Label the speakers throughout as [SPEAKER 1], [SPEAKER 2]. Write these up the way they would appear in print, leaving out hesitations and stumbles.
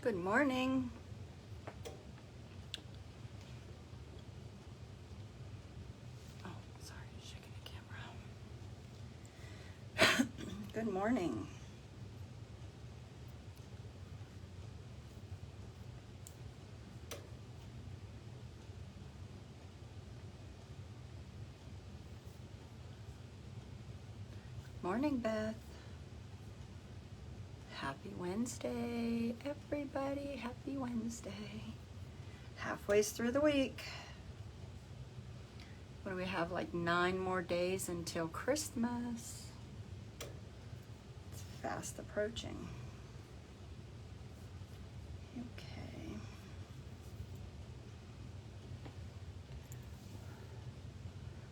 [SPEAKER 1] Good morning. Oh, sorry, shaking the camera. Good morning. Morning, Beth. Happy Wednesday, everybody. Happy Wednesday. Halfway through the week. What do we have, like 9 more days until Christmas? It's fast approaching. Okay.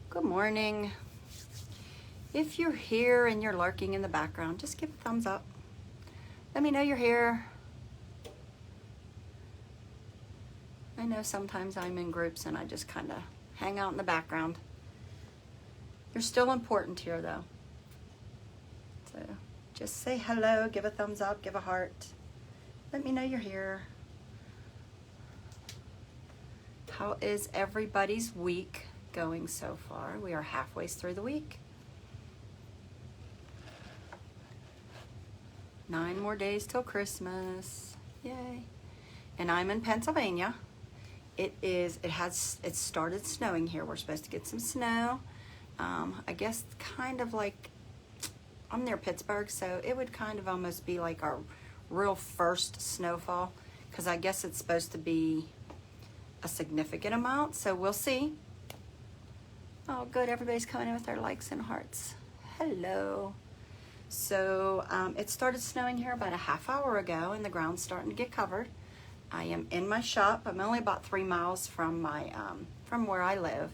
[SPEAKER 1] Good morning. If you're here and you're lurking in the background, just give a thumbs up. Let me know you're here. I know sometimes I'm in groups and I just kind of hang out in the background. You're still important here though. So just say hello, give a thumbs up, give a heart. Let me know you're here. How is everybody's week going so far? We are halfway through the week. 9 more days till Christmas. Yay. And I'm in Pennsylvania. It started snowing here. We're supposed to get some snow. I guess kind of like, I'm near Pittsburgh, so it would kind of almost be like our real first snowfall, because I guess it's supposed to be a significant amount, so we'll see. Oh, good. Everybody's coming in with their likes and hearts. Hello. So it started snowing here about a half hour ago, and the ground's starting to get covered. I am in my shop. I'm only about 3 miles from my from where I live.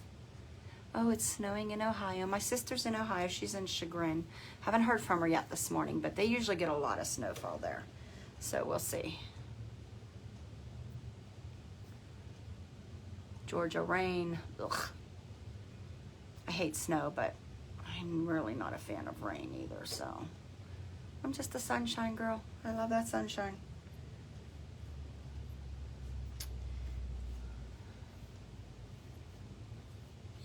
[SPEAKER 1] Oh, it's snowing in Ohio. My sister's in Ohio. She's in Chagrin. Haven't heard from her yet this morning, but they usually get a lot of snowfall there. So we'll see. Georgia rain. Ugh. I hate snow, but I'm really not a fan of rain either, so I'm just a sunshine girl. I love that sunshine.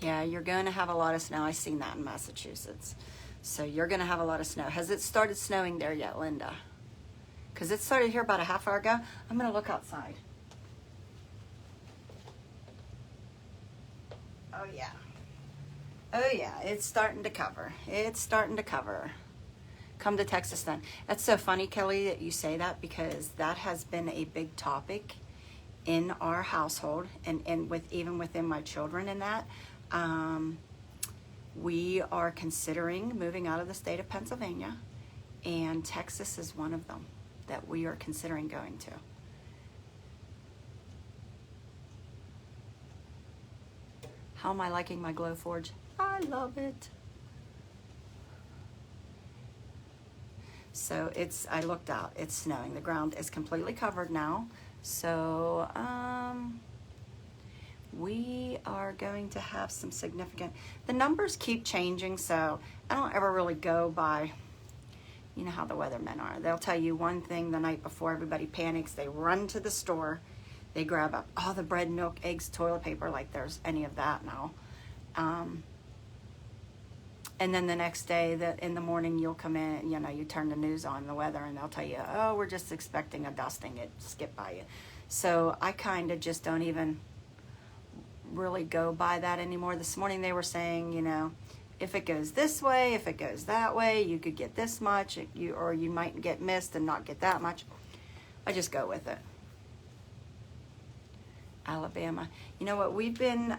[SPEAKER 1] Yeah, you're going to have a lot of snow. I've seen that in Massachusetts. So you're going to have a lot of snow. Has it started snowing there yet, Linda? Because it started here about a half hour ago. I'm going to look outside. Oh, yeah. Oh, yeah, it's starting to cover. It's starting to cover. Come to Texas then. That's so funny, Kelly, that you say that, because that has been a big topic in our household and with even within my children and that. We are considering moving out of the state of Pennsylvania, and Texas is one of them that we are considering going to. How am I liking my Glowforge? I love it. So I looked out, it's snowing. The ground is completely covered now. So we are going to have some significant, the numbers keep changing, so I don't ever really go by, you know how the weathermen are. They'll tell you one thing the night before, everybody panics, they run to the store, they grab up all the bread, milk, eggs, toilet paper, like there's any of that now. And then the next day, in the morning, you'll come in, you turn the news on, the weather, and they'll tell you, oh, we're just expecting a dusting. It skipped by you. So I kind of just don't even really go by that anymore. This morning they were saying, if it goes this way, if it goes that way, you could get this much, or you might get missed and not get that much. I just go with it. Alabama. You know what? We've been,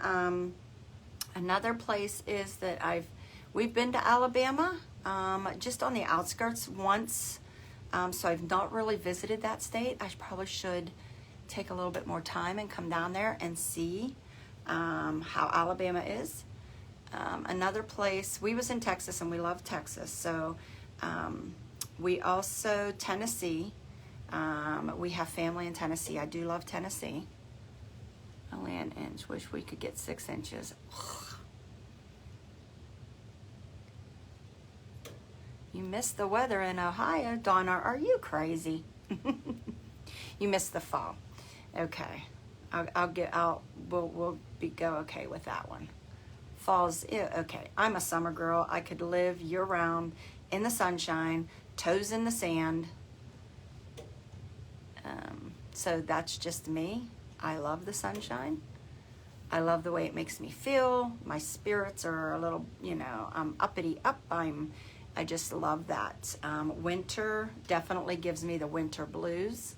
[SPEAKER 1] another place is that we've been to Alabama, just on the outskirts once. So I've not really visited that state. I probably should take a little bit more time and come down there and see how Alabama is. Another place, we was in Texas and we love Texas. So we also, Tennessee, we have family in Tennessee. I do love Tennessee. Only an inch, wish we could get 6 inches. Ugh. You missed the weather in Ohio, Donna. Are you crazy? You missed the fall. Okay. We'll go okay with that one. Fall's, okay. I'm a summer girl. I could live year round in the sunshine, toes in the sand. So that's just me. I love the sunshine. I love the way it makes me feel. My spirits are a little, I'm uppity up. I just love that. Winter definitely gives me the winter blues.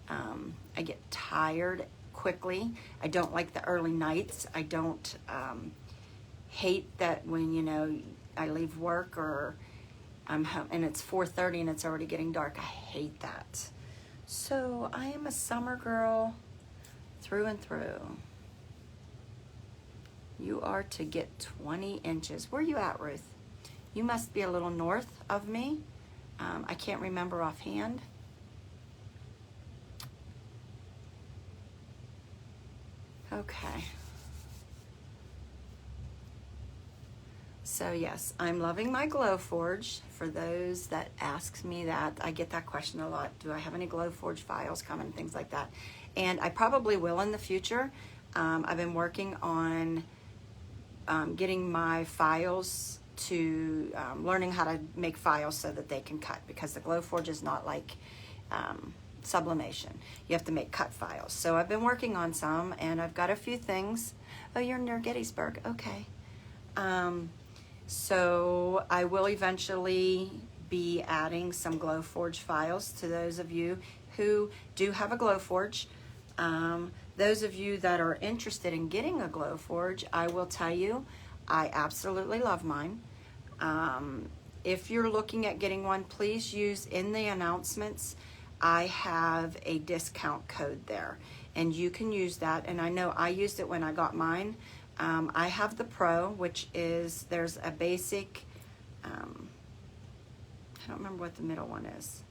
[SPEAKER 1] I get tired quickly. I don't like the early nights. I don't hate that when, I leave work or I'm home and it's 4:30 and it's already getting dark. I hate that. So I am a summer girl through and through. You are to get 20 inches. Where are you at, Ruth? You must be a little north of me. I can't remember offhand. Okay. So yes, I'm loving my Glowforge. For those that ask me that, I get that question a lot. Do I have any Glowforge files coming, things like that? And I probably will in the future. I've been working on getting my files to learning how to make files so that they can cut, because the Glowforge is not like Sublimation. You have to make cut files. So I've been working on some, and I've got a few things. Oh, you're near Gettysburg. Okay. So I will eventually be adding some Glowforge files to those of you who do have a Glowforge. Those of you that are interested in getting a Glowforge, I will tell you, I absolutely love mine. If you're looking at getting one, please use in the announcements. I have a discount code there, and you can use that. And I know I used it when I got mine. I have the Pro, which is, there's a basic, I don't remember what the middle one is.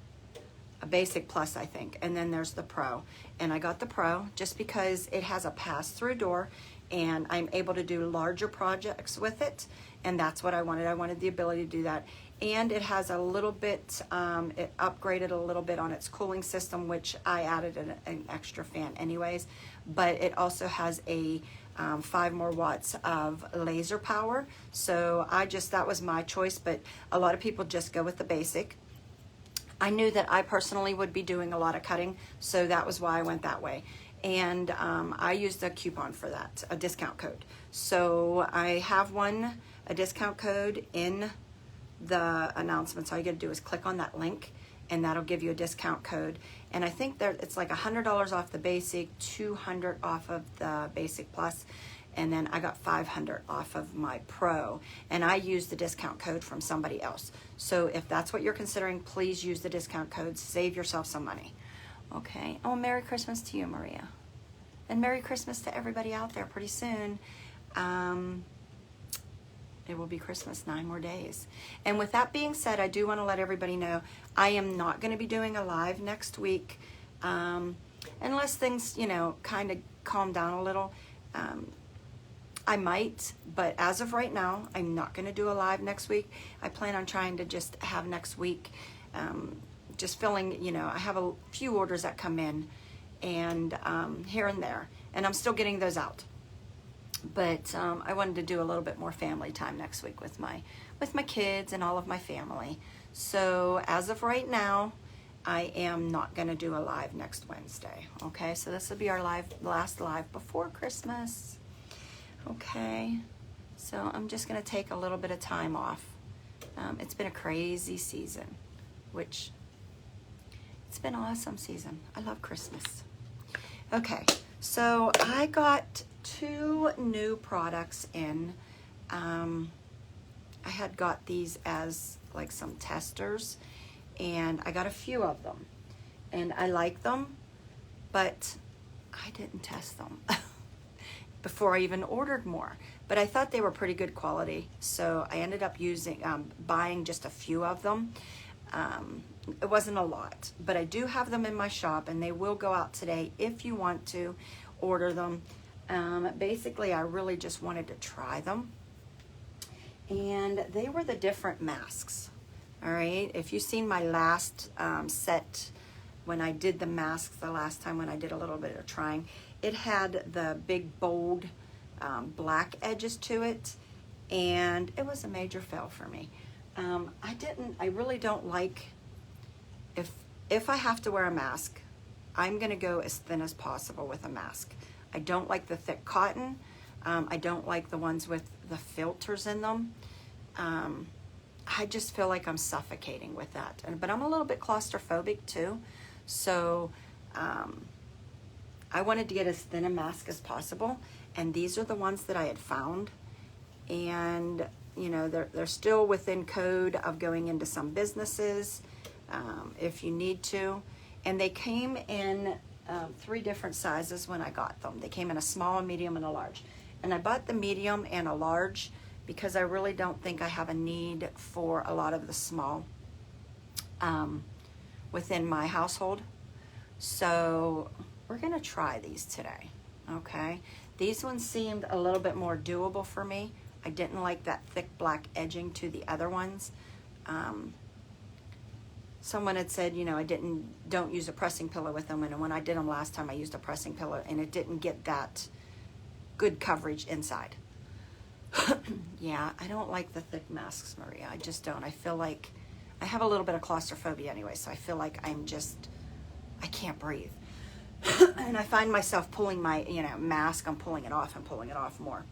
[SPEAKER 1] A basic plus, I think, and then there's the Pro. And I got the Pro just because it has a pass-through door, and I'm able to do larger projects with it, and that's what I wanted. I wanted the ability to do that. And it has a little bit, it upgraded a little bit on its cooling system, which I added an extra fan anyways, but it also has a 5 more watts of laser power. So that was my choice, but a lot of people just go with the basic. I knew that I personally would be doing a lot of cutting, so that was why I went that way. And I used a coupon for that, a discount code. So I have a discount code in the announcements. All you gotta do is click on that link, and that'll give you a discount code. And I think it's like $100 off the basic, $200 off of the basic plus, and then I got $500 off of my Pro, and I used the discount code from somebody else. So if that's what you're considering, please use the discount code. Save yourself some money. Okay. Oh, Merry Christmas to you, Maria. And Merry Christmas to everybody out there pretty soon. It will be Christmas 9 more days. And with that being said, I do want to let everybody know I am not going to be doing a live next week unless things, kind of calm down a little. I might, but as of right now, I'm not going to do a live next week. I plan on trying to just have next week, just filling, I have a few orders that come in and here and there, and I'm still getting those out. But I wanted to do a little bit more family time next week with my kids and all of my family. So as of right now, I am not going to do a live next Wednesday. Okay, so this will be our last live before Christmas. Okay, so I'm just going to take a little bit of time off. It's been a crazy season, which it's been an awesome season. I love Christmas. Okay, so I got 2 new products in. I had got these as like some testers, and I got a few of them, and I like them, but I didn't test them before I even ordered more. But I thought they were pretty good quality, so I ended up buying just a few of them. It wasn't a lot, but I do have them in my shop, and they will go out today if you want to order them. Basically, I really just wanted to try them, and they were the different masks. All right, if you've seen my last set when I did the masks the last time, when I did a little bit of trying, it had the big bold black edges to it, and it was a major fail for me. I really don't like, if I have to wear a mask, I'm gonna go as thin as possible with a mask. I don't like the thick cotton. I don't like the ones with the filters in them. I just feel like I'm suffocating with that. But I'm a little bit claustrophobic too. So I wanted to get as thin a mask as possible. And these are the ones that I had found. And you know, they're still within code of going into some businesses if you need to. And they came in 3 different sizes when I got them. They came in a small, a medium, and a large. And I bought the medium and a large because I really don't think I have a need for a lot of the small within my household. So we're gonna try these today, okay? These ones seemed a little bit more doable for me. I didn't like that thick black edging to the other ones. Someone had said, you know, don't use a pressing pillow with them, and when I did them last time, I used a pressing pillow, and it didn't get that good coverage inside. Yeah, I don't like the thick masks, Maria. I just don't. I feel like I have a little bit of claustrophobia anyway, so I feel like I can't breathe. And I find myself pulling my, mask, I'm pulling it off and pulling it off more.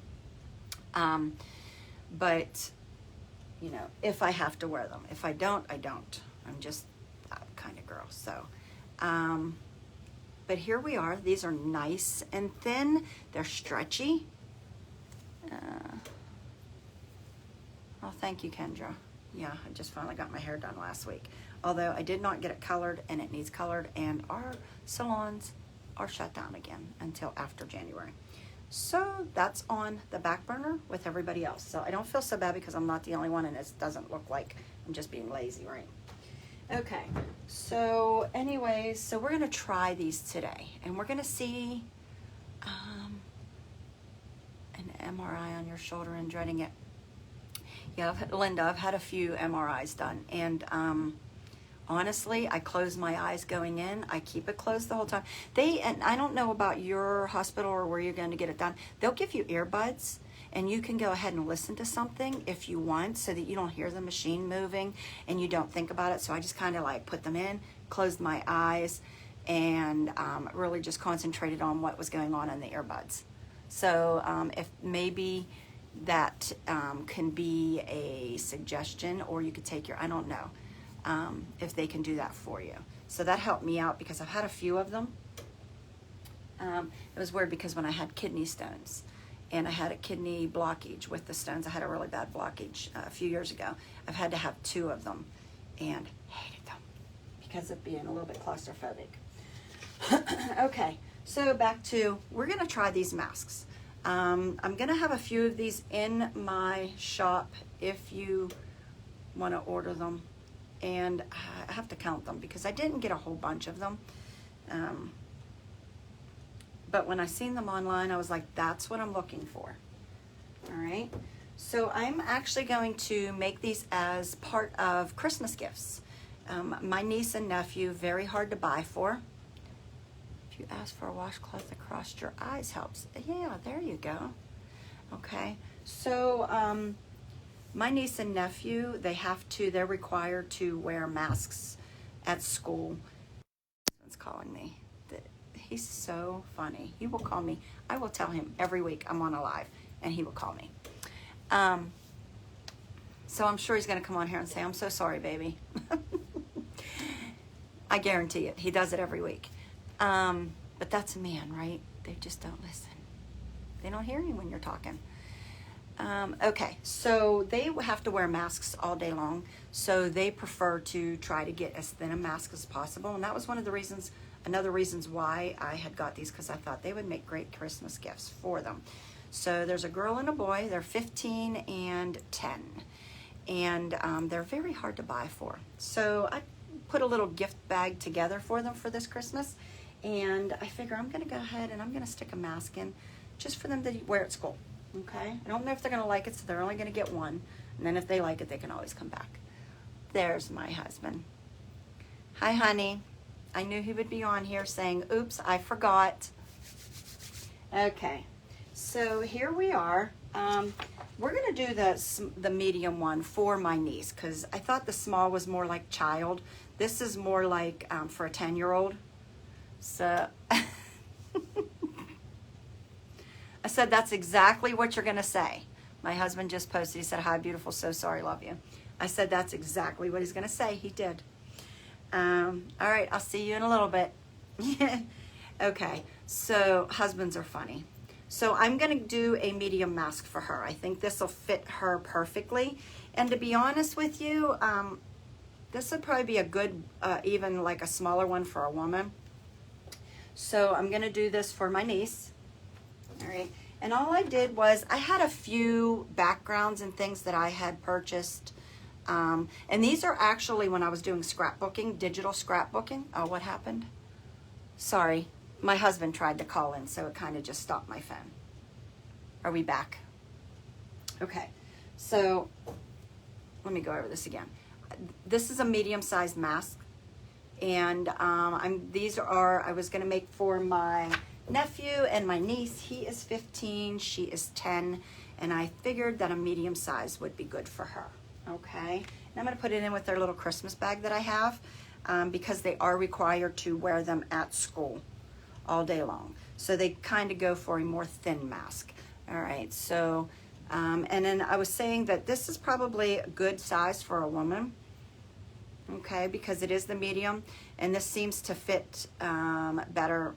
[SPEAKER 1] But, if I have to wear them. If I don't, I don't. I'm just that kind of girl. So, but here we are. These are nice and thin. They're stretchy. Oh, thank you, Kendra. Yeah, I just finally got my hair done last week. Although I did not get it colored, and it needs colored, and our salons are shut down again until after January. So that's on the back burner with everybody else. So I don't feel so bad because I'm not the only one, and it doesn't look like I'm just being lazy, right? Okay, so anyways, so we're gonna try these today, and we're gonna see an MRI on your shoulder and dreading it. Yeah, Linda, I've had a few MRIs done, and honestly, I close my eyes going in. I keep it closed the whole time. And I don't know about your hospital or where you're going to get it done. They'll give you earbuds, and you can go ahead and listen to something if you want, so that you don't hear the machine moving and you don't think about it. So I just kind of like put them in, closed my eyes, and really just concentrated on what was going on in the earbuds. So if maybe that can be a suggestion, or you could take I don't know. If they can do that for you. So that helped me out because I've had a few of them. It was weird because when I had kidney stones and I had a kidney blockage with the stones, I had a really bad blockage a few years ago. I've had to have 2 of them and hated them because of being a little bit claustrophobic. Okay, so back to, we're gonna try these masks. I'm gonna have a few of these in my shop if you wanna order them. And I have to count them because I didn't get a whole bunch of them. But when I seen them online, I was like, that's what I'm looking for. All right. So I'm actually going to make these as part of Christmas gifts. My niece and nephew, very hard to buy for. If you ask for a washcloth across your eyes helps. Yeah, there you go. Okay. So, my niece and nephew, they're required to wear masks at school. He's calling me. He's so funny. He will call me. I will tell him every week I'm on a live, and he will call me. So I'm sure he's going to come on here and say, I'm so sorry, baby. I guarantee it. He does it every week. But that's a man, right? They just don't listen. They don't hear you when you're talking. Okay, so they have to wear masks all day long, so they prefer to try to get as thin a mask as possible, and that was another reasons why I had got these, because I thought they would make great Christmas gifts for them. So there's a girl and a boy. They're 15 and 10, and they're very hard to buy for. So I put a little gift bag together for them for this Christmas, and I figure I'm going to go ahead and I'm going to stick a mask in just for them to wear at school. Okay, I don't know if they're going to like it, so they're only going to get one. And then if they like it, they can always come back. There's my husband. Hi, honey. I knew he would be on here saying, oops, I forgot. Okay, so here we are. We're gonna do the medium one for my niece because I thought the small was more like child. This is more like for a 10-year-old. So I said, that's exactly what you're gonna say. My husband just posted, he said, hi, beautiful, so sorry, love you. I said, that's exactly what he's gonna say. He did. All right, I'll see you in a little bit. Okay, so husbands are funny. So I'm gonna do a medium mask for her. I think this will fit her perfectly. And to be honest with you, this would probably be a good, even like a smaller one for a woman. So I'm gonna do this for my niece. All right, and all I did was I had a few backgrounds and things that I had purchased. And these are actually when I was doing scrapbooking, digital scrapbooking. Oh, what happened? Sorry, my husband tried to call in, so it kind of just stopped my phone. Are we back? Okay, so let me go over this again. This is a medium-sized mask, and I was gonna make for my nephew and my niece. He is 15, she is 10, and I figured that a medium size would be good for her. Okay, and I'm gonna put it in with their little Christmas bag that I have because they are required to wear them at school all day long. So they kind of go for a more thin mask. All right, so, and then I was saying that this is probably a good size for a woman, okay, because it is the medium, and this seems to fit better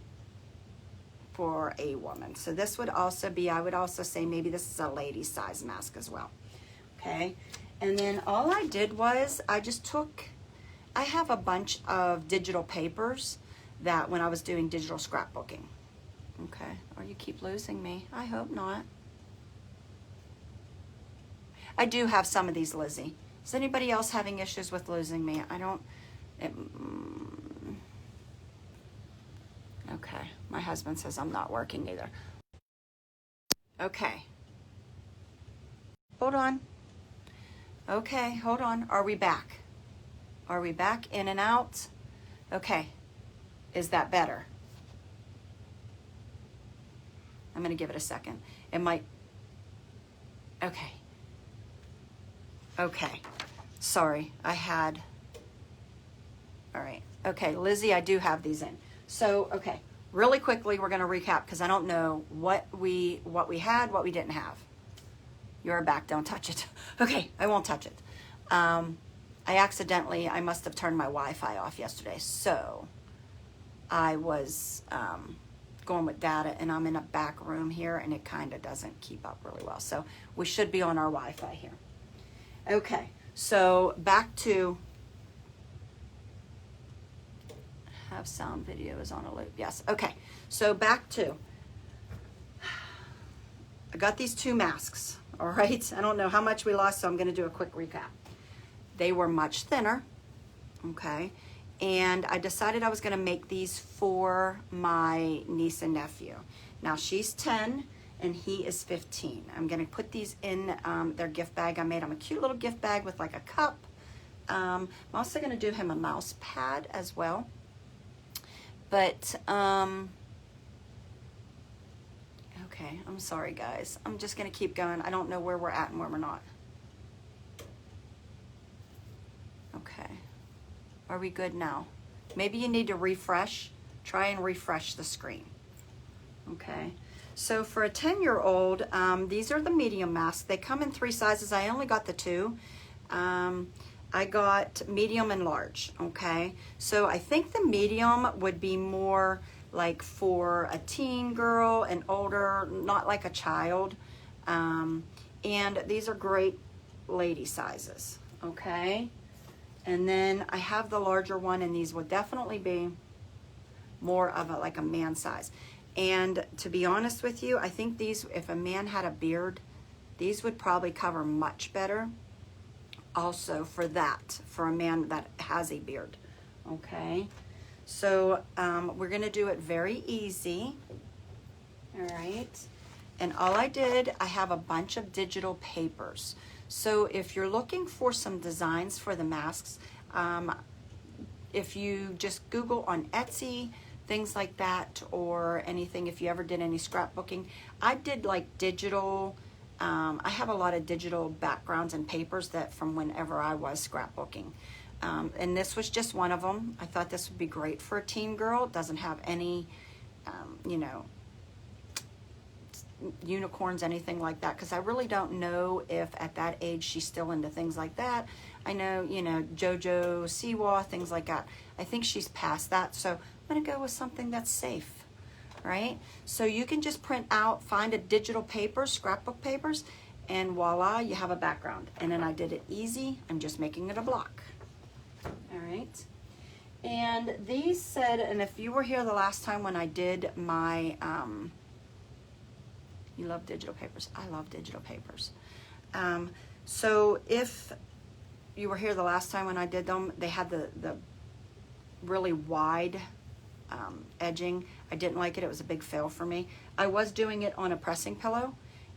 [SPEAKER 1] for a woman. So this would also be, I would also say maybe this is a lady size mask as well, okay? And then all I did was I have a bunch of digital papers that when I was doing digital scrapbooking, okay? Or you keep losing me, I hope not. I do have some of these, Lizzie. Is anybody else having issues with losing me? I don't, okay, my husband says I'm not working either. Okay. Hold on. Okay, hold on. Are we back? Are we back in and out? Okay. Is that better? I'm going to give it a second. It might. Okay. Okay. Sorry. I had. All right. Okay, Lizzie, I do have these in. So, okay. Really quickly, we're going to recap because I don't know what we had, what we didn't have. You're back. Don't touch it. Okay, I won't touch it. I must have turned my Wi-Fi off yesterday. So I was going with data, and I'm in a back room here, and it kind of doesn't keep up really well. So we should be on our Wi-Fi here. Okay, so back to have sound video is on a loop. Yes. Okay, so back to I got these two masks. All right, I don't know how much we lost, so I'm going to do a quick recap. They were much thinner, okay, and I decided I was going to make these for my niece and nephew. Now, she's 10, and he is 15. I'm going to put these in their gift bag. I made them a cute little gift bag with like a cup. I'm also going to do him a mouse pad as well. But, okay, I'm sorry, guys. I'm just going to keep going. I don't know where we're at and where we're not. Okay. Are we good now? Maybe you need to refresh. Try and refresh the screen. Okay. So for a 10-year-old, these are the medium masks. They come in 3 sizes. I only got the 2. I got medium and large, okay? So I think the medium would be more like for a teen girl and older, not like a child. And these are great lady sizes, okay? And then I have the larger one, and these would definitely be more of like a man size. And to be honest with you, I think these, if a man had a beard, these would probably cover much better. Also for a man that has a beard, okay? So we're gonna do it very easy, all right? And all I did, I have a bunch of digital papers. So if you're looking for some designs for the masks, if you just Google on Etsy, things like that, or anything, if you ever did any scrapbooking. I did like digital, I have a lot of digital backgrounds and papers that from whenever I was scrapbooking. And this was just one of them. I thought this would be great for a teen girl. It doesn't have any, you know, unicorns, anything like that, because I really don't know if at that age she's still into things like that. I know, you know, JoJo Siwa, things like that. I think she's past that, so I'm going to go with something that's safe, right? So you can just print out, find a digital paper, scrapbook papers, and voila, you have a background. And then I did it easy. I'm just making it a block. All right. And these said, and if you were here the last time when I did my, you love digital papers. I love digital papers. So if you were here the last time when I did them, they had the really wide edging. I didn't like it. It was a big fail for me. I was doing it on a pressing pillow,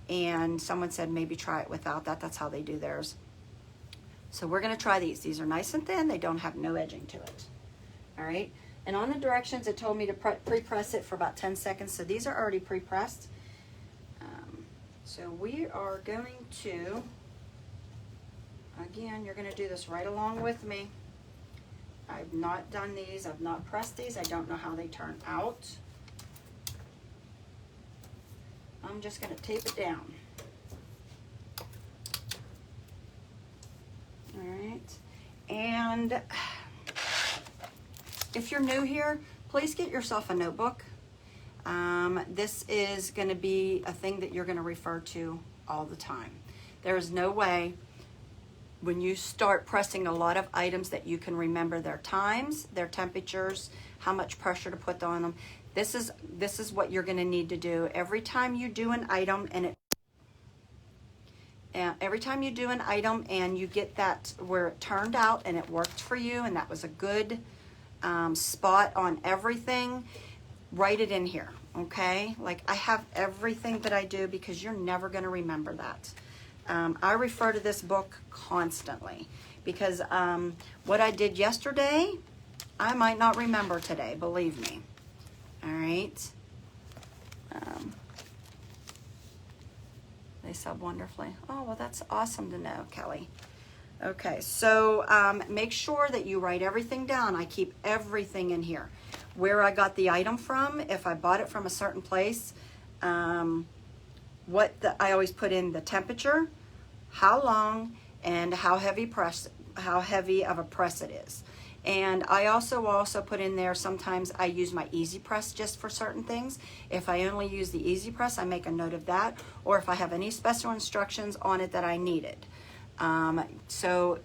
[SPEAKER 1] and someone said maybe try it without that. That's how they do theirs. So we're going to try these. These are nice and thin. They don't have no edging to it. All right. And on the directions, it told me to pre-press it for about 10 seconds. So these are already pre-pressed. So we are going to, again, you're going to do this right along with me. I've not done these. I've not pressed these. I don't know how they turn out. I'm just going to tape it down. All right. And if you're new here, please get yourself a notebook. This is going to be a thing that you're going to refer to all the time. There is no way when you start pressing a lot of items that you can remember their times, their temperatures, how much pressure to put on them. This is what you're going to need to do every time you do an item, and every time you do an item and you get that where it turned out and it worked for you and that was a good spot on everything, write it in here, okay? Like I have everything that I do because you're never going to remember that. I refer to this book constantly because what I did yesterday, I might not remember today, believe me. All right. They sub wonderfully. Oh, well, that's awesome to know, Kelly. Okay, so make sure that you write everything down. I keep everything in here. Where I got the item from, if I bought it from a certain place, I always put in the temperature, how long, and how heavy of a press it is. And I also put in there, sometimes I use my Easy Press just for certain things. If I only use the Easy Press, I make a note of that, or if I have any special instructions on it that I needed. So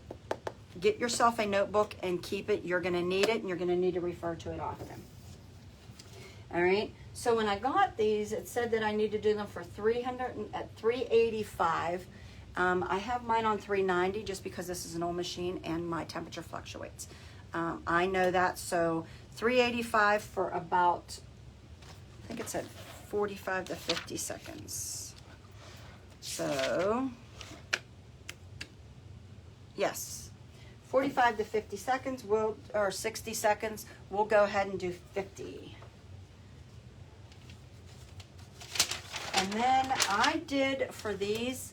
[SPEAKER 1] get yourself a notebook and keep it. You're going to need it, and you're going to need to refer to it often. All right. So when I got these, it said that I need to do them for 385. I have mine on 390 just because this is an old machine and my temperature fluctuates. I know that, so 385 for about, I think it said 45 to 50 seconds. So, yes, 45 to 50 seconds, or 60 seconds, we'll go ahead and do 50. And then I did, for these,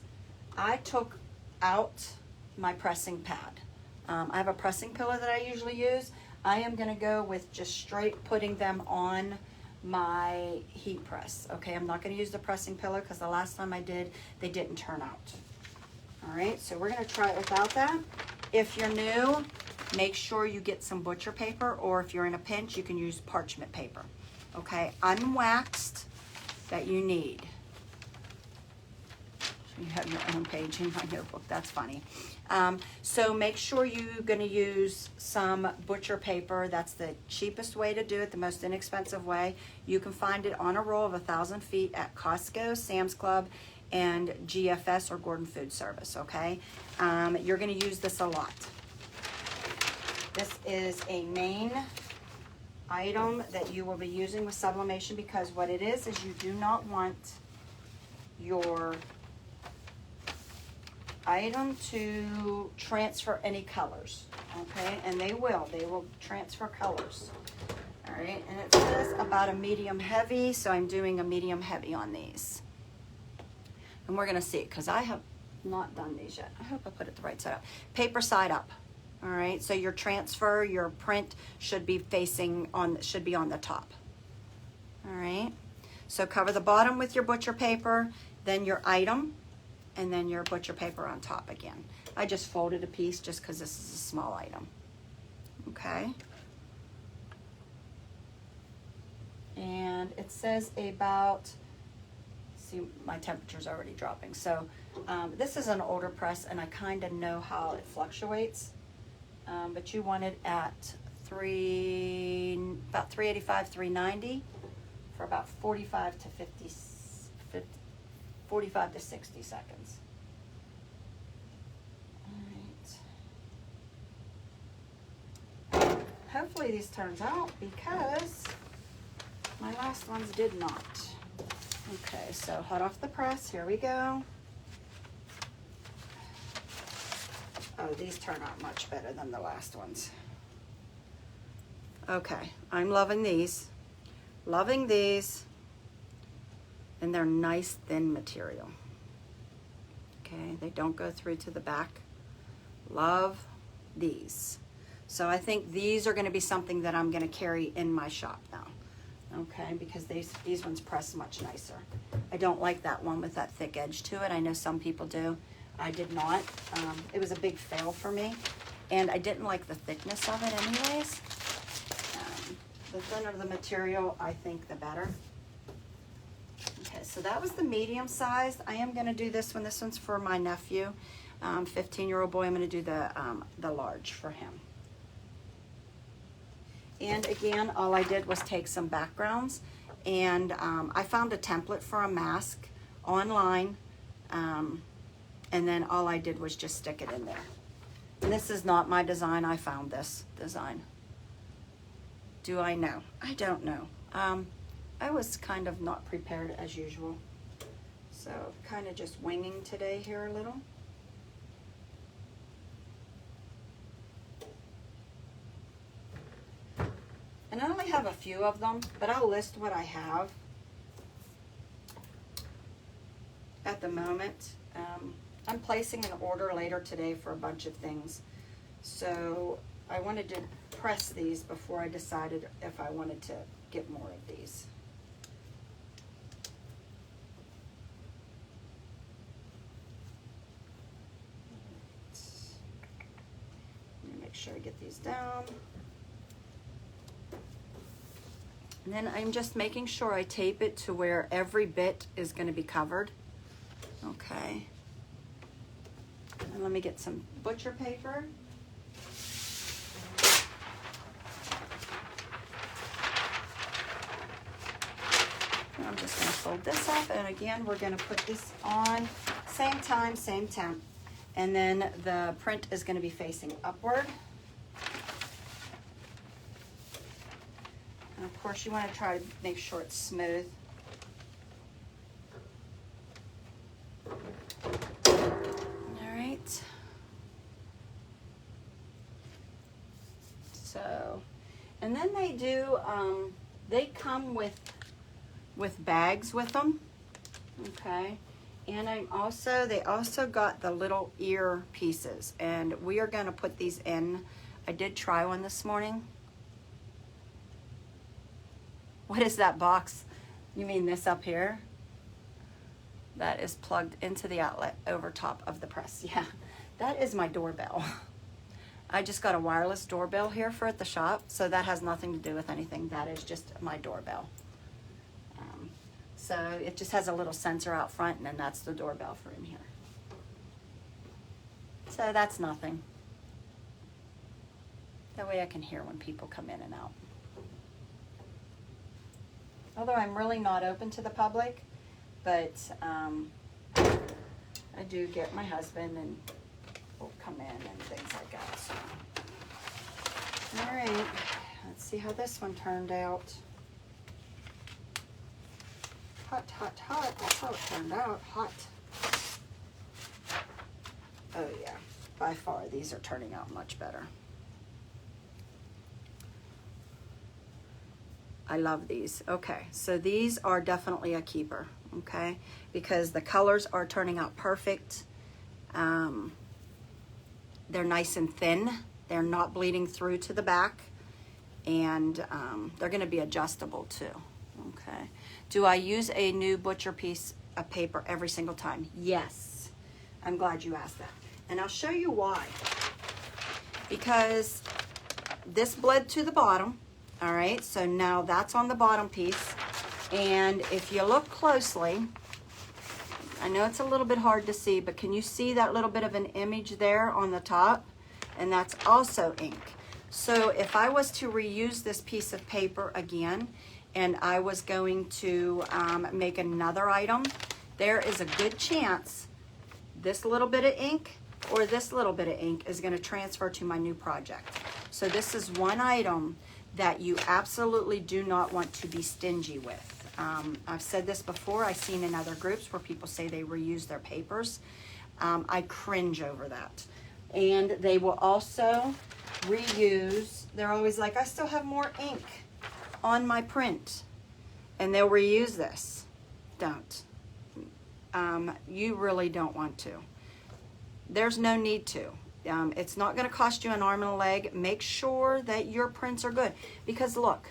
[SPEAKER 1] I took out my pressing pad. I have a pressing pillow that I usually use. I am going to go with just straight putting them on my heat press. Okay, I'm not going to use the pressing pillow because the last time I did, they didn't turn out. All right, so we're going to try it without that. If you're new, make sure you get some butcher paper, or if you're in a pinch, you can use parchment paper. Okay, unwaxed that you need. You have your own page in my notebook. That's funny. So make sure you're going to use some butcher paper. That's the cheapest way to do it, the most inexpensive way. You can find it on a roll of 1,000 feet at Costco, Sam's Club, and GFS or Gordon Food Service, okay? You're going to use this a lot. This is a main item that you will be using with sublimation, because what it is you do not want your item to transfer any colors. okay? And they will transfer colors. All right, and it says about a medium heavy, so I'm doing a medium heavy on these. And we're gonna see it, because I have not done these yet. I hope I put it the right side up. Paper side up, all right? So your transfer, your print should be facing on, should be on the top, all right? So cover the bottom with your butcher paper, then your item, and then your butcher paper on top again. I just folded a piece just because this is a small item, okay? And it says about, see, my temperature's already dropping. So this is an older press, and I kind of know how it fluctuates. But you want it at about 385, 390 for about 45 to 45 to 60 seconds. All right. Hopefully these turns out, because my last ones did not. Okay, so hot off the press, here we go. Oh, these turn out much better than the last ones. Okay, I'm loving these. Loving these. And they're nice, thin material. Okay, they don't go through to the back. Love these. So I think these are gonna be something that I'm gonna carry in my shop now. Okay, because these ones press much nicer. I don't like that one with that thick edge to it. I know some people do. I did not. It was a big fail for me, and I didn't like the thickness of it anyways. The thinner the material, I think, the better. Okay, so that was the medium sized. I am gonna do this one. This one's for my nephew, 15-year-old boy. I'm gonna do the large for him. And again, all I did was take some backgrounds, and I found a template for a mask online, and then all I did was just stick it in there. And this is not my design. I found this design. Do I know? I don't know. I was kind of not prepared as usual, so kind of just winging today here a little. And I only have a few of them, but I'll list what I have at the moment. I'm placing an order later today for a bunch of things. So I wanted to press these before I decided if I wanted to get more of these. Let me make sure I get these down. And then I'm just making sure I tape it to where every bit is going to be covered. Okay. And let me get some butcher paper. And I'm just going to fold this up, and again, we're going to put this on same time, same temp. And then the print is going to be facing upward. And of course, you want to try to make sure it's smooth. All right. So, and then they do, they come with bags with them, okay? And they also got the little ear pieces, and we are gonna put these in. I did try one this morning. What is that box? You mean this up here? That is plugged into the outlet over top of the press. Yeah, that is my doorbell. I just got a wireless doorbell here for at the shop, so that has nothing to do with anything. That is just my doorbell. So it just has a little sensor out front, and then that's the doorbell for in here. So that's nothing. That way I can hear when people come in and out. Although I'm really not open to the public, but I do get my husband and will come in and things like that. So. All right, let's see how this one turned out. Hot, hot, hot. That's how it turned out. Hot. Oh yeah, by far these are turning out much better. I love these. Okay, so these are definitely a keeper, okay, because the colors are turning out perfect. They're nice and thin. They're not bleeding through to the back, and they're going to be adjustable too. Okay. Do I use a new butcher piece of paper every single time? Yes. I'm glad you asked that. And I'll show you why. Because this bled to the bottom. All right. So now that's on the bottom piece. And if you look closely, I know it's a little bit hard to see, but can you see that little bit of an image there on the top? And that's also ink. So if I was to reuse this piece of paper again, and I was going to make another item, there is a good chance this little bit of ink or this little bit of ink is going to transfer to my new project. So this is one item that you absolutely do not want to be stingy with. I've said this before. I've seen in other groups where people say they reuse their papers. I cringe over that. And they will also reuse, they're always like, I still have more ink on my print. And they'll reuse this. Don't. You really don't want to. There's no need to. It's not going to cost you an arm and a leg. Make sure that your prints are good. Because look,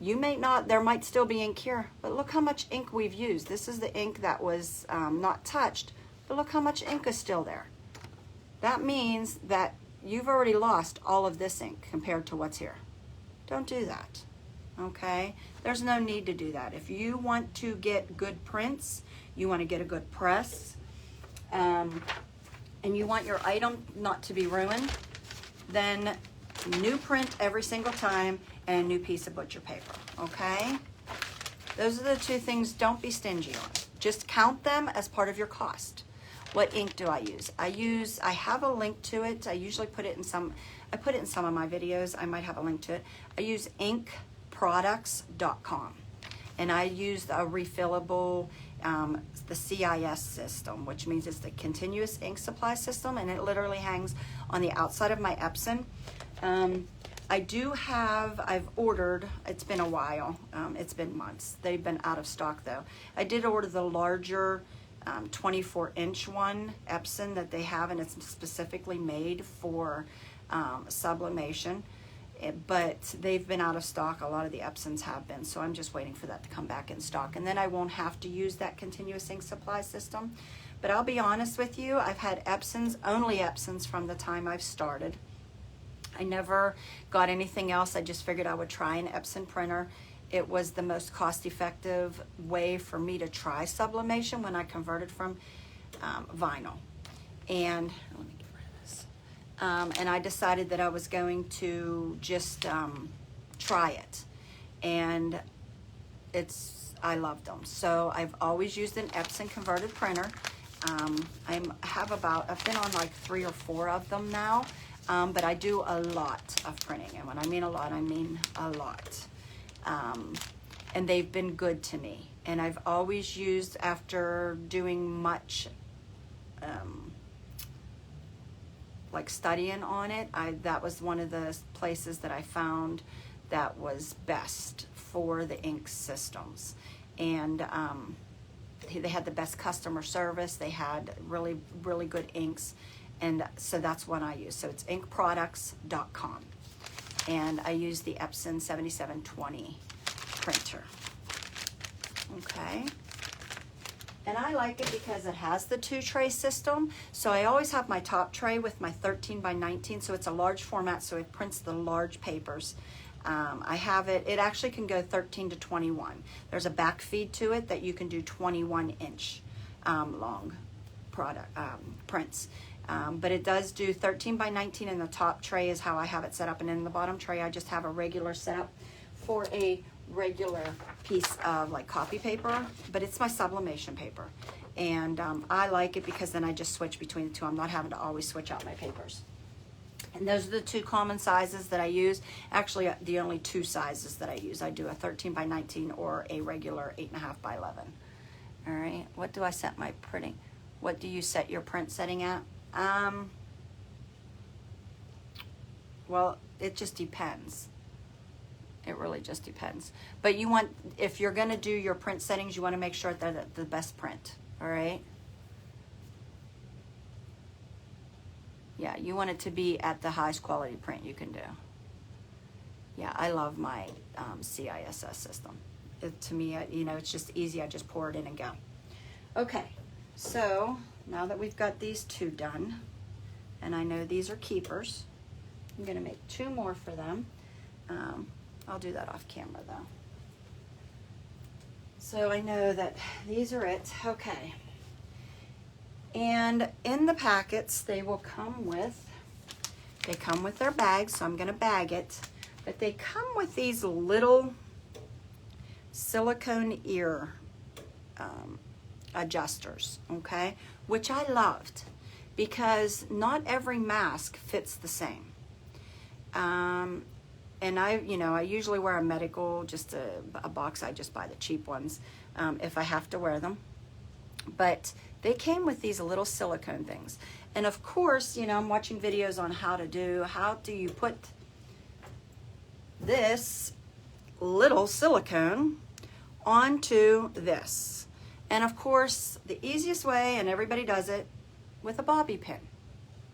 [SPEAKER 1] you may not, there might still be ink here, but look how much ink we've used. This is the ink that was not touched, but look how much ink is still there. That means that you've already lost all of this ink compared to what's here. Don't do that, okay? There's no need to do that. If you want to get good prints, you want to get a good press, and you want your item not to be ruined, then new print every single time and a new piece of butcher paper, okay? Those are the two things don't be stingy on. Just count them as part of your cost. What ink do I use? I have a link to it. I usually put it in some of my videos. I might have a link to it. I use inkproducts.com. And I use a refillable, the CIS system, which means it's the continuous ink supply system, and it literally hangs on the outside of my Epson. I've ordered, it's been a while, it's been months. They've been out of stock though. I did order the larger 24-inch one Epson that they have, and it's specifically made for sublimation, but they've been out of stock. A lot of the Epsons have been, so I'm just waiting for that to come back in stock, and then I won't have to use that continuous ink supply system. But I'll be honest with you, I've had Epsons, only Epsons from the time I've started. I never got anything else. I just figured I would try an Epson printer. It was the most cost-effective way for me to try sublimation when I converted from vinyl. And let me get rid of this. And I decided that I was going to just try it. And I loved them. So I've always used an Epson converted printer. I've been on like 3 or 4 of them now. But I do a lot of printing. And when I mean a lot, I mean a lot. And they've been good to me. And I've always used, after doing much like studying on it, that was one of the places that I found that was best for the ink systems. And they had the best customer service. They had really, really good inks. And so that's what I use. So it's inkproducts.com. And I use the Epson 7720 printer. Okay. And I like it because it has the 2-tray system. So I always have my top tray with my 13 by 19. So it's a large format, so it prints the large papers. I have it actually can go 13 to 21. There's a back feed to it that you can do 21-inch long prints. But it does do 13 by 19, and the top tray is how I have it set up. And in the bottom tray, I just have a regular setup for a regular piece of like copy paper, but it's my sublimation paper. And I like it because then I just switch between the two. I'm not having to always switch out my papers. And those are the 2 common sizes that I use. Actually, the only 2 sizes that I use. I do a 13 by 19 or a regular 8.5 by 11. All right, what do I set my printing? What do you set your print setting at? Well, it just depends. It really just depends. But you want, if you're gonna do your print settings, you wanna make sure that they're the best print, all right? Yeah, you want it to be at the highest quality print you can do. Yeah, I love my CISS system. To me, you know, it's just easy. I just pour it in and go. Okay, so now that we've got these two done, and I know these are keepers, I'm gonna make 2 more for them. I'll do that off camera though. So I know that these are it. Okay. And in the packets, they will come with, their bags, so I'm gonna bag it, but they come with these little silicone ear adjusters, okay? Which I loved, because not every mask fits the same. And I usually wear a medical, just a box. I just buy the cheap ones if I have to wear them. But they came with these little silicone things. And of course, you know, I'm watching videos on how do you put this little silicone onto this. And of course, the easiest way, and everybody does it, with a bobby pin.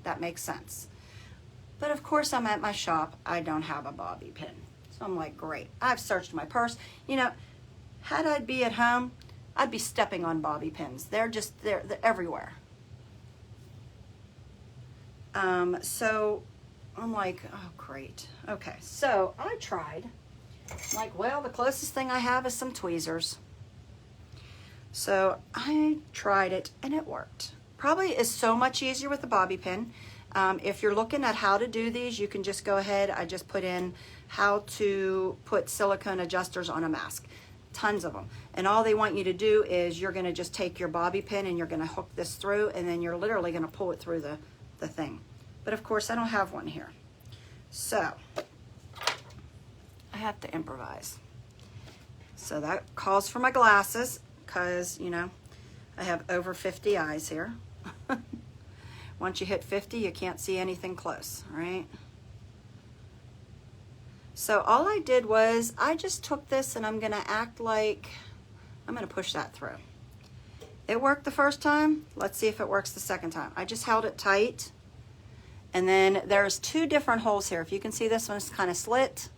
[SPEAKER 1] That makes sense. But of course, I'm at my shop. I don't have a bobby pin. So I'm like, great. I've searched my purse. You know, had I be at home, I'd be stepping on bobby pins. They're everywhere. So I'm like, oh, great. Okay, so I tried. I'm like, well, the closest thing I have is some tweezers. So I tried it, and it worked. Probably is so much easier with the bobby pin. If you're looking at how to do these, you can just go ahead. I just put in how to put silicone adjusters on a mask. Tons of them. And all they want you to do is you're going to just take your bobby pin and you're going to hook this through, and then you're literally going to pull it through the thing. But of course, I don't have one here. So I have to improvise. So that calls for my glasses, because, you know, I have over 50 eyes here. Once you hit 50, you can't see anything close, right? So all I did was I just took this, and I'm gonna act like I'm gonna push that through. It worked the first time. Let's see if it works the second time. I just held it tight, and then there's 2 different holes here. If you can see, this one's kind of slit,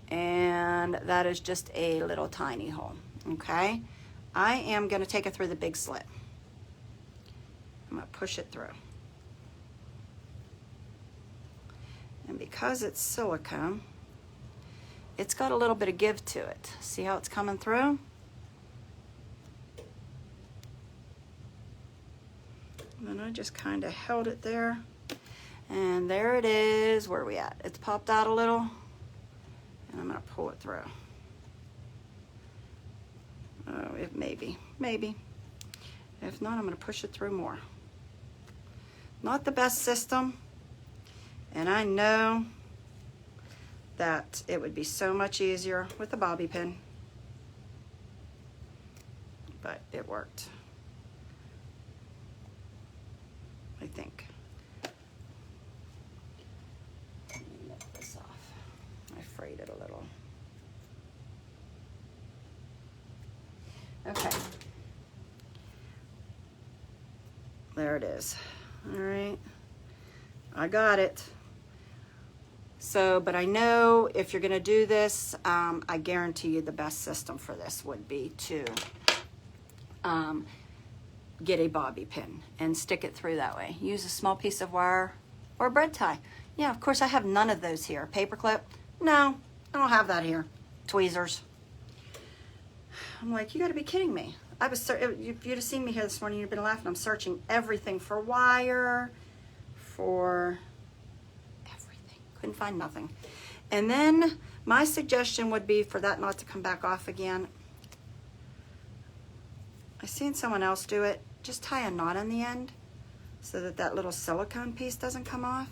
[SPEAKER 1] and that is just a little tiny hole, okay? I am gonna take it through the big slit. I'm gonna push it through. And because it's silicone, it's got a little bit of give to it. See how it's coming through? And then I just kind of held it there. And there it is. Where are we at? It's popped out a little. And I'm gonna pull it through. Oh, it maybe. If not, I'm gonna push it through more. Not the best system, and I know that it would be so much easier with a bobby pin, but it worked, I think. Let me lift this off. I frayed it a little. Okay. There it is. All right, I got it. So, but I know if you're gonna do this, I guarantee you the best system for this would be to get a bobby pin and stick it through that way. Use a small piece of wire or a bread tie. Yeah, of course I have none of those here. Paper clip? No, I don't have that here. Tweezers. I'm like, you gotta be kidding me. I was, if you'd have seen me here this morning, you'd have been laughing. I'm searching everything for wire, for everything. Couldn't find nothing. And then my suggestion would be for that not to come back off again. I seen someone else do it. Just tie a knot on the end so that that little silicone piece doesn't come off.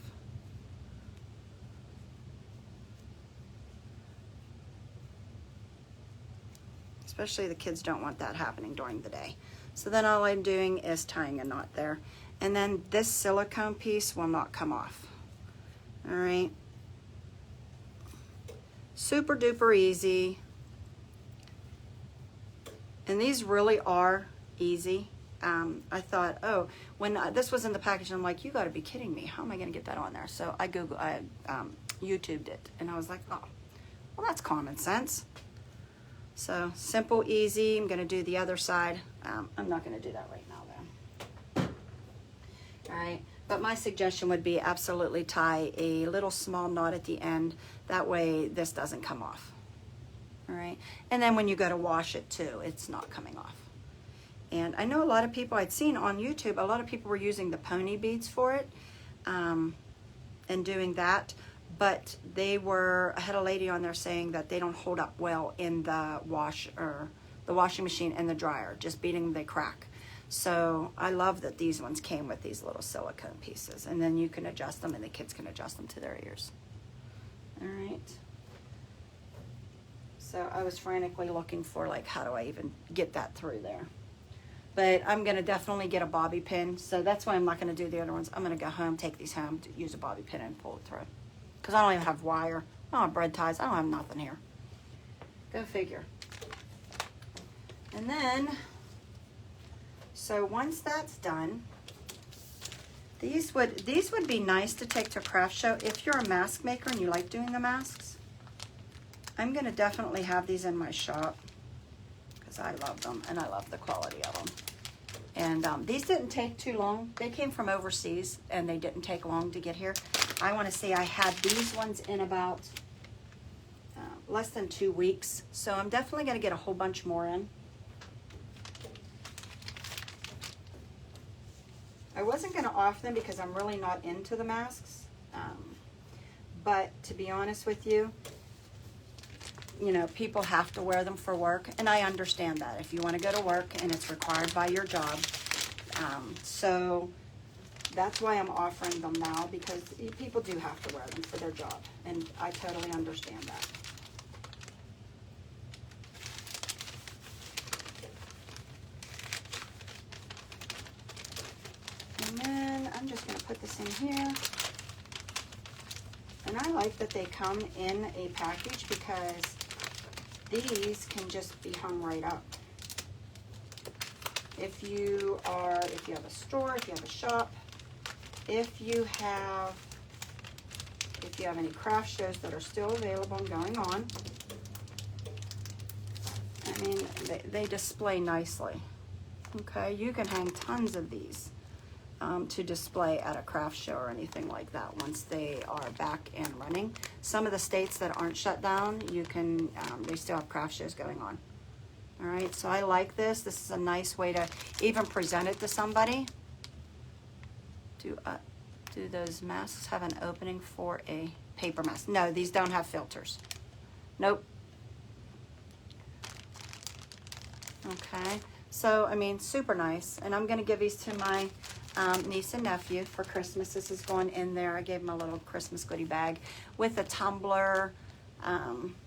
[SPEAKER 1] Especially the kids don't want that happening during the day. So then all I'm doing is tying a knot there. And then this silicone piece will not come off. All right. Super duper easy. And these really are easy. I thought, oh, when this was in the package, I'm like, you got to be kidding me. How am I going to get that on there? So I YouTubed it, and I was like, oh, well, that's common sense. So simple, easy. I'm going to do the other side. I'm not going to do that right now, though. All right. But my suggestion would be absolutely tie a little small knot at the end. That way this doesn't come off. All right. And then when you go to wash it too, it's not coming off. And I know a lot of people I'd seen on YouTube, a lot of people were using the pony beads for it and doing that. But I had a lady on there saying that they don't hold up well in the washing machine and the dryer. Just beating them, they crack. So I love that these ones came with these little silicone pieces. And then you can adjust them and the kids can adjust them to their ears. All right. So I was frantically looking for, like, how do I even get that through there? But I'm going to definitely get a bobby pin. So that's why I'm not going to do the other ones. I'm going to go home, take these home, use a bobby pin and pull it through. Because I don't even have wire. I don't have bread ties. I don't have nothing here. Go figure. And then, so once that's done, these would be nice to take to a craft show. If you're a mask maker and you like doing the masks, I'm going to definitely have these in my shop because I love them and I love the quality of them. And these didn't take too long. They came from overseas and they didn't take long to get here. I want to say I had these ones in about less than 2 weeks. So I'm definitely going to get a whole bunch more in. I wasn't going to offer them because I'm really not into the masks. But to be honest with you, you know, people have to wear them for work, and I understand that if you want to go to work and it's required by your job. So that's why I'm offering them now, because people do have to wear them for their job, and I totally understand that. And then I'm just going to put this in here. And I like that they come in a package because these can just be hung right up. If you have a store, if you have a shop, if you have any craft shows that are still available and going on, I mean, they display nicely. Okay, you can hang tons of these to display at a craft show or anything like that once they are back and running. Some of the states that aren't shut down, you can, they still have craft shows going on. All right, so I like this. This is a nice way to even present it to somebody. Do those masks have an opening for a paper mask? No, these don't have filters. Nope. Okay, so I mean, super nice. And I'm gonna give these to my niece and nephew for Christmas. This is going in there. I gave them a little Christmas goodie bag with a tumbler.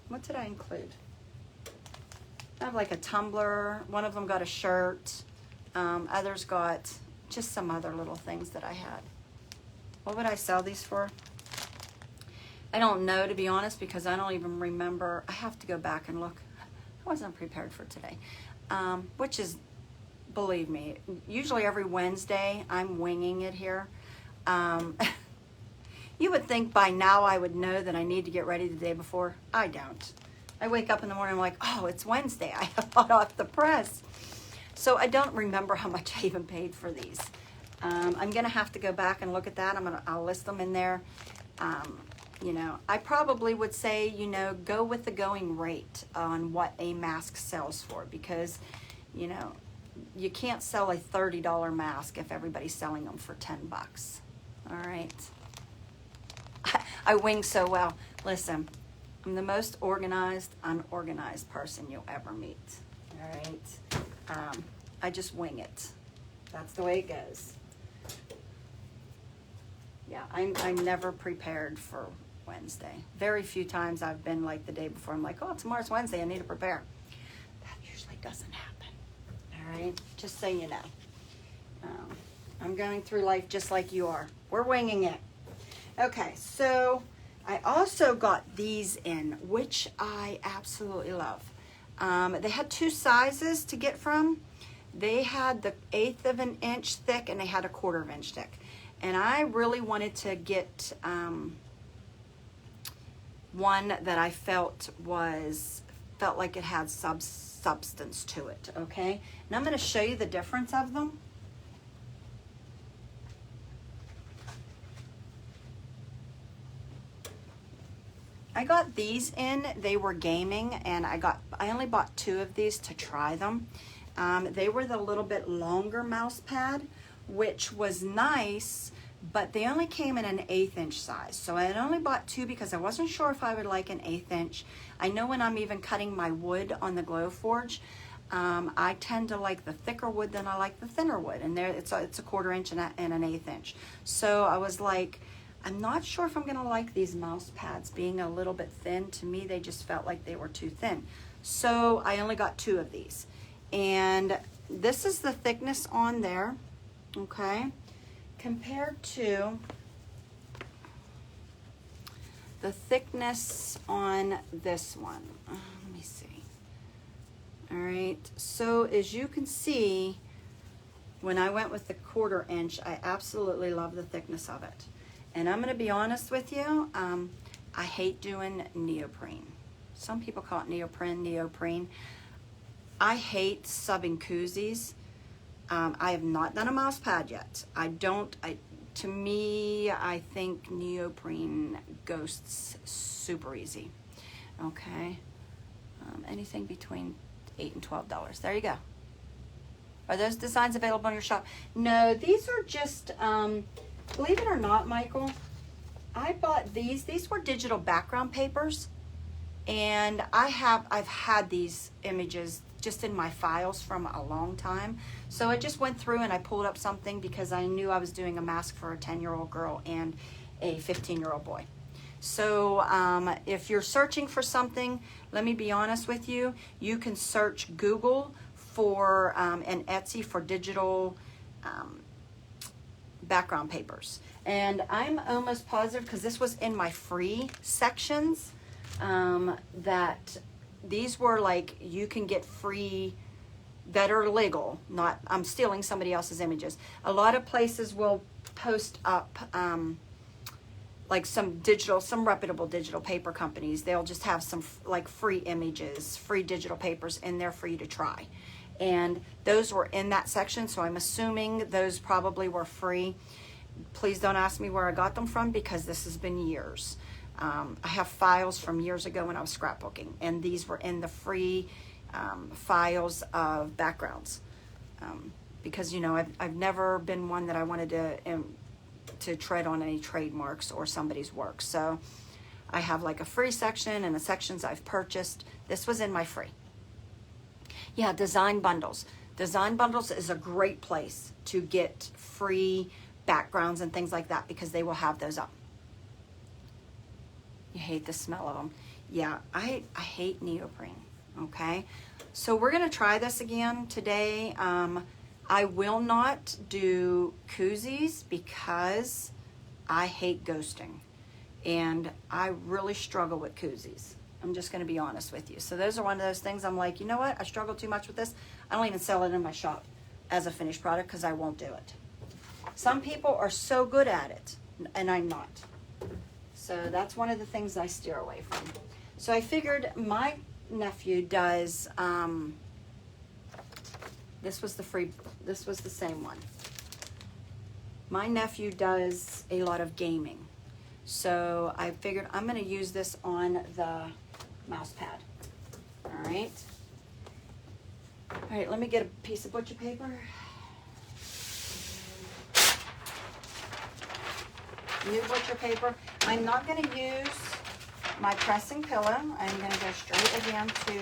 [SPEAKER 1] What did I include? I have like a tumbler. One of them got a shirt. Others got just some other little things that I had. What would I sell these for? I don't know, to be honest, because I don't even remember. I have to go back and look. I wasn't prepared for today, which is, believe me, usually every Wednesday I'm winging it here. You would think by now I would know that I need to get ready the day before. I don't. I wake up in the morning, I'm like, oh, it's Wednesday. I have hot off the press. So I don't remember how much I even paid for these. I'm gonna have to go back and look at that. I'll list them in there. You know, I probably would say, you know, go with the going rate on what a mask sells for, because, you know, you can't sell a $30 mask if everybody's selling them for 10 bucks. All right. I wing so well. Listen, I'm the most organized, unorganized person you'll ever meet. All right. I just wing it. That's the way it goes. Yeah, I'm never prepared for Wednesday. Very few times I've been like the day before. I'm like, oh, tomorrow's Wednesday. I need to prepare. That usually doesn't happen. All right, just so you know. I'm going through life just like you are. We're winging it. Okay, so I also got these in, which I absolutely love. They had two sizes to get from. They had the 1/8 of an inch thick and they had a 1/4 of an inch thick. And I really wanted to get one that I felt like it had substance to it, okay? And I'm going to show you the difference of them. I got these in, they were gaming, and I only bought 2 of these to try them. They were the little bit longer mouse pad, which was nice, but they only came in an 1/8 inch size. So I had only bought 2 because I wasn't sure if I would like an 1/8 inch. I know when I'm even cutting my wood on the Glowforge, I tend to like the thicker wood than I like the thinner wood. And there it's a 1/4 inch and an 1/8 inch. So I was like, I'm not sure if I'm gonna like these mouse pads being a little bit thin. To me, they just felt like they were too thin. So I only got 2 of these. And this is the thickness on there, okay? Compared to the thickness on this one. Let me see. All right, so as you can see, when I went with the 1/4 inch, I absolutely love the thickness of it. And I'm gonna be honest with you, I hate doing neoprene. Some people call it neoprene. I hate subbing koozies. I have not done a mouse pad yet. To me, I think neoprene ghosts super easy. Okay, anything between $8 and $12. There you go. Are those designs available in your shop? No, these are just, believe it or not, Michael, I bought these. These were digital background papers, and I've had these images just in my files from a long time. So I just went through and I pulled up something because I knew I was doing a mask for a 10-year-old girl and a 15-year-old boy. So if you're searching for something, let me be honest with you, you can search Google for and Etsy for digital background papers. And I'm almost positive, because this was in my free sections, that these were like, you can get free that are legal, not I'm stealing somebody else's images. A lot of places will post up like some reputable digital paper companies. They'll just have some like free images, free digital papers in there for you to try. And those were in that section, so I'm assuming those probably were free. Please don't ask me where I got them from, because this has been years. I have files from years ago when I was scrapbooking, and these were in the free files of backgrounds. Because, you know, I've never been one that I wanted to tread on any trademarks or somebody's work. So I have like a free section and the sections I've purchased. This was in my free. Yeah, design bundles. Design bundles is a great place to get free backgrounds and things like that, because they will have those up. You hate the smell of them. Yeah, I hate neoprene, okay? So we're gonna try this again today. I will not do koozies because I hate ghosting, and I really struggle with koozies. I'm just gonna be honest with you. So those are one of those things I'm like, you know what? I struggle too much with this. I don't even sell it in my shop as a finished product because I won't do it. Some people are so good at it, and I'm not. So that's one of the things I steer away from. So I figured my nephew does, this was the same one. My nephew does a lot of gaming. So I figured I'm gonna use this on the mouse pad. All right. All right, let me get a piece of butcher paper. New butcher paper. I'm not going to use my pressing pillow. I'm going to go straight again to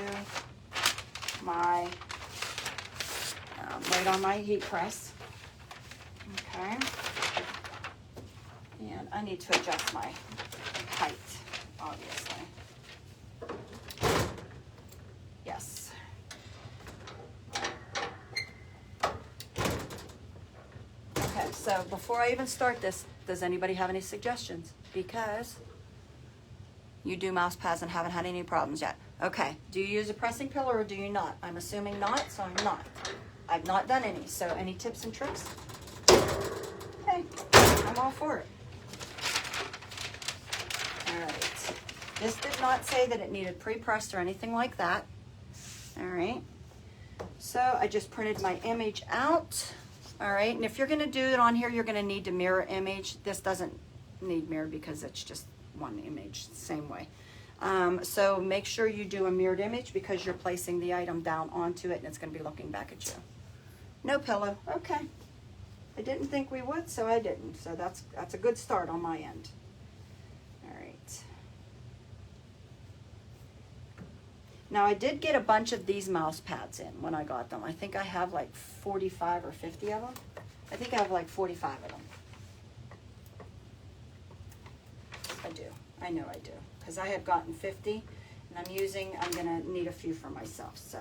[SPEAKER 1] my, right on my heat press. Okay. And I need to adjust my height, obviously. Yes. Okay, so before I even start this, does anybody have any suggestions? Because You do mouse pads and haven't had any problems yet. Okay, do you use a pressing pillow or do you not? I'm assuming not, so I'm not. I've not done any, so any tips and tricks? Hey, I'm all for it. All right, this did not say that it needed pre-pressed or anything like that. All right, so I just printed my image out. All right, and if you're gonna do it on here, you're gonna need to mirror image. This doesn't need mirror because it's just one image, same way. So make sure you do a mirrored image because you're placing the item down onto it and it's gonna be looking back at you. No pillow, okay. I didn't think we would, so I didn't. So that's a good start on my end. All right. Now I did get a bunch of these mouse pads in when I got them. I think I have like 45 or 50 of them. I think I have like 45 of them. I do, I know I do. Because I have gotten 50 and I'm gonna need a few for myself. So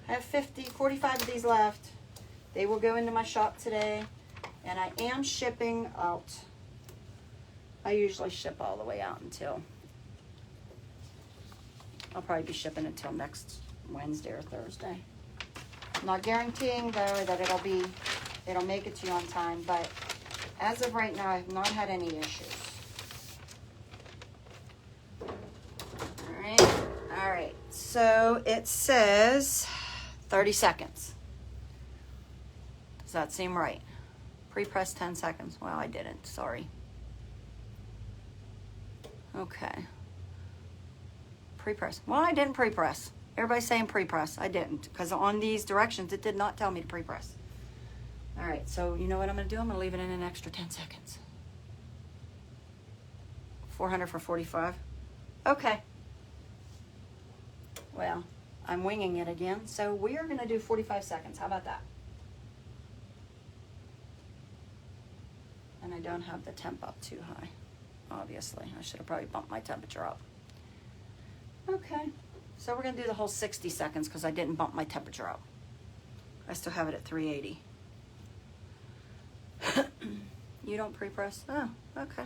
[SPEAKER 1] I have 45 of these left. They will go into my shop today. And I am shipping out. I usually ship all the way out until, I'll probably be shipping until next Wednesday or Thursday. I'm not guaranteeing though that it'll make it to you on time, but as of right now, I've not had any issues. All right, so it says 30 seconds. Does that seem right? Pre-press 10 seconds. Well, I didn't, sorry. Okay. Pre-press. Well, I didn't pre-press. Everybody's saying pre-press. I didn't, because on these directions, it did not tell me to pre-press. All right, so you know what I'm gonna do? I'm gonna leave it in an extra 10 seconds. 400 for 45. Okay. Well, I'm winging it again, so we are gonna do 45 seconds. How about that? And I don't have the temp up too high, obviously. I should have probably bumped my temperature up. Okay, so we're gonna do the whole 60 seconds because I didn't bump my temperature up. I still have it at 380. You don't pre-press? Oh, okay.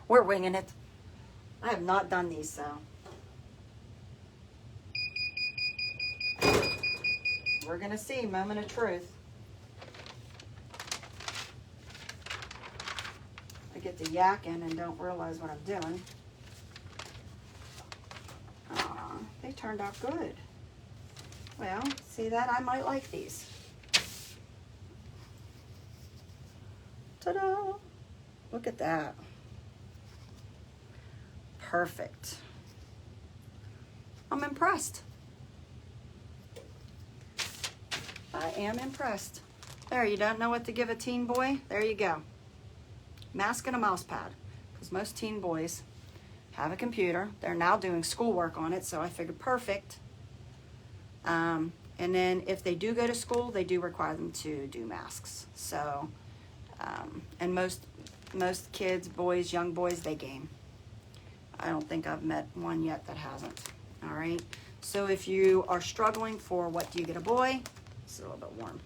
[SPEAKER 1] We're winging it. I have not done these, so. We're gonna see, moment of truth. I get to yakking and don't realize what I'm doing. They turned out good. Well, see that? I might like these. Ta-da! Look at that. Perfect. I'm impressed. I am impressed. There, you don't know what to give a teen boy? There you go. Mask and a mouse pad. Because most teen boys have a computer. They're now doing schoolwork on it, so I figured perfect. And then if they do go to school, they do require them to do masks. So, and most kids, boys, young boys, they game. I don't think I've met one yet that hasn't. All right. So if you are struggling for what do you get a boy, it's a little bit warm.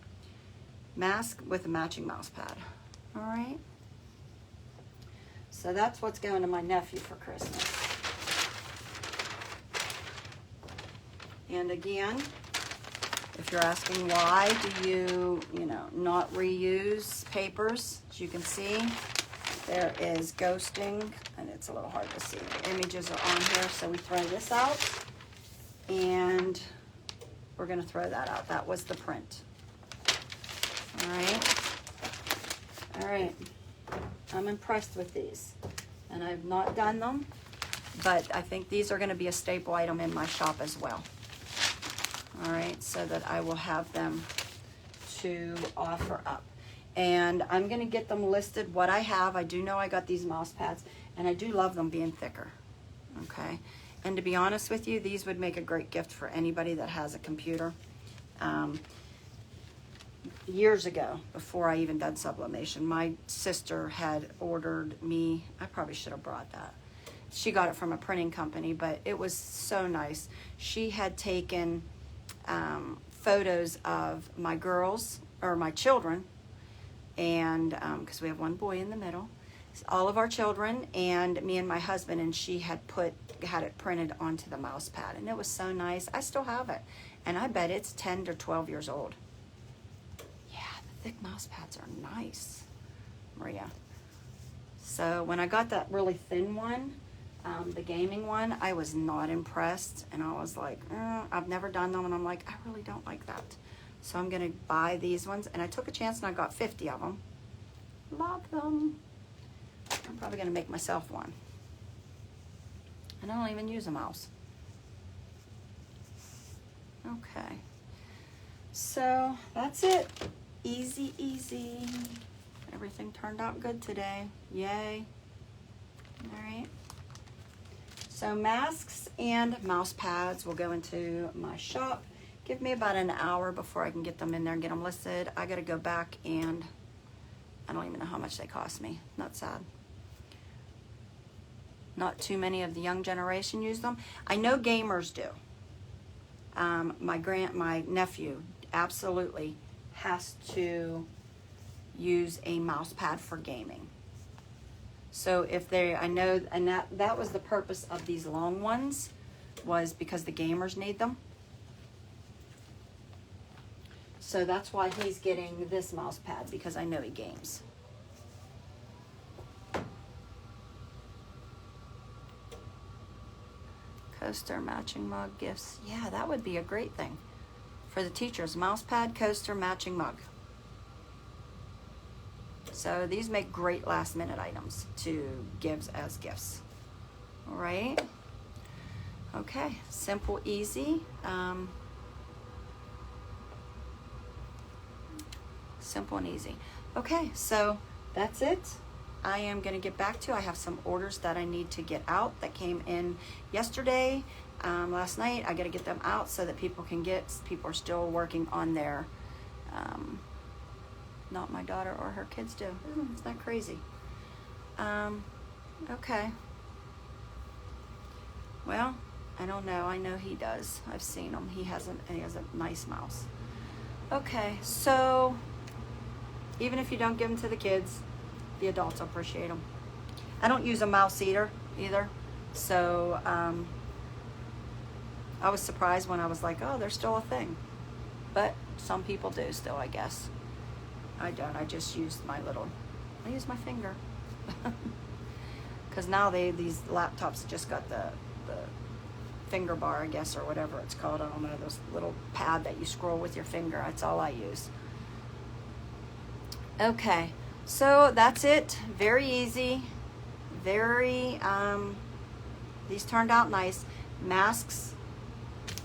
[SPEAKER 1] Mask with a matching mouse pad. All right. So that's what's going to my nephew for Christmas. And again, if you're asking why do you not reuse papers, as you can see, there is ghosting, and it's a little hard to see. The images are on here, so we throw this out, and we're gonna throw that out. That was the print. All right. All right. I'm impressed with these, and I've not done them, but I think these are gonna be a staple item in my shop as well. All right, so that I will have them to offer up. And I'm gonna get them listed what I have. I do know I got these mouse pads, and I do love them being thicker, okay? And to be honest with you, these would make a great gift for anybody that has a computer. Years ago, before I even done sublimation, my sister had ordered me, I probably should have brought that. She got it from a printing company, but it was so nice. She had taken photos of my girls, or my children, and because we have one boy in the middle, all of our children and me and my husband, and she had it printed onto the mouse pad, and it was so nice. I still have it, and I bet it's 10 to 12 years old. Yeah, the thick mouse pads are nice, Maria. So when I got that really thin one, the gaming one, I was not impressed, and I was like, I've never done them, and I'm like, I really don't like that. So I'm gonna buy these ones, and I took a chance and I got 50 of them. Love them. I'm probably gonna make myself one. And I don't even use a mouse. Okay. So that's it. Easy, easy. Everything turned out good today. Yay. All right. So masks and mouse pads will go into my shop. Give me about an hour before I can get them in there and get them listed. I gotta go back, and I don't even know how much they cost me. Not sad. Not too many of the young generation use them. I know gamers do. My nephew absolutely has to use a mouse pad for gaming. So if I know, and that was the purpose of these long ones, was because the gamers need them. So that's why he's getting this mouse pad, because I know he games. Coaster, matching mug, gifts. Yeah, that would be a great thing for the teachers. Mouse pad, coaster, matching mug. So these make great last minute items to give as gifts. All right. Okay, simple, easy. Simple and easy. Okay, so that's it. I am going to get back to, I have some orders that I need to get out that came in yesterday, last night. I got to get them out so that people are still working on their, not my daughter or her kids do. It's not crazy. Okay. Well, I don't know. I know he does. I've seen him. He has a nice mouse. Okay, so even if you don't give them to the kids, the adults appreciate them. I don't use a mouse either. So I was surprised when I was like, oh, they're still a thing. But some people do still, I guess. I don't. I just use I use my finger. Because now these laptops just got the finger bar, I guess, or whatever it's called. I don't know, those little pad that you scroll with your finger. That's all I use. Okay, so that's it. Very easy. Very, these turned out nice. Masks,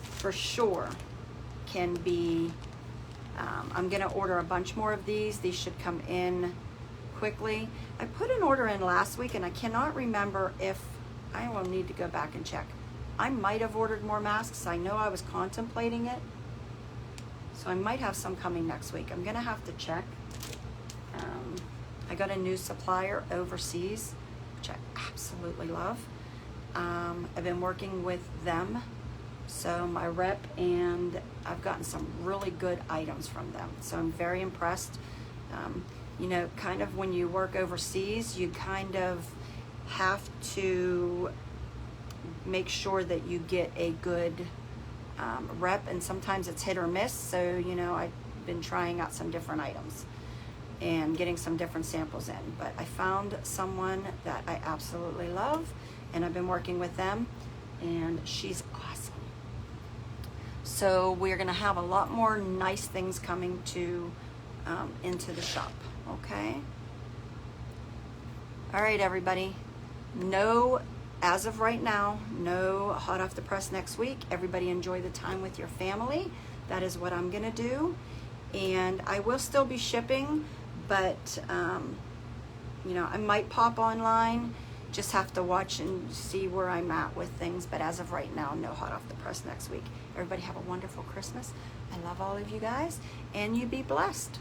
[SPEAKER 1] for sure, can be, I'm going to order a bunch more of these. These should come in quickly. I put an order in last week, and I cannot remember if, I will need to go back and check. I might have ordered more masks. I know I was contemplating it. So I might have some coming next week. I'm going to have to check. I got a new supplier overseas, which I absolutely love. I've been working with them, so my rep, and I've gotten some really good items from them. So I'm very impressed. You know, kind of when you work overseas, you kind of have to make sure that you get a good rep, and sometimes it's hit or miss. So, you know, I've been trying out some different items and getting some different samples in. But I found someone that I absolutely love, and I've been working with them, and she's awesome. So we're gonna have a lot more nice things coming to into the shop, okay? All right, everybody. No, as of right now, no hot off the press next week. Everybody enjoy the time with your family. That is what I'm gonna do. And I will still be shipping, but you know, I might pop online. Just have to watch and see where I'm at with things. But as of right now, no hot off the press next week. Everybody have a wonderful Christmas. I love all of you guys, and you be blessed.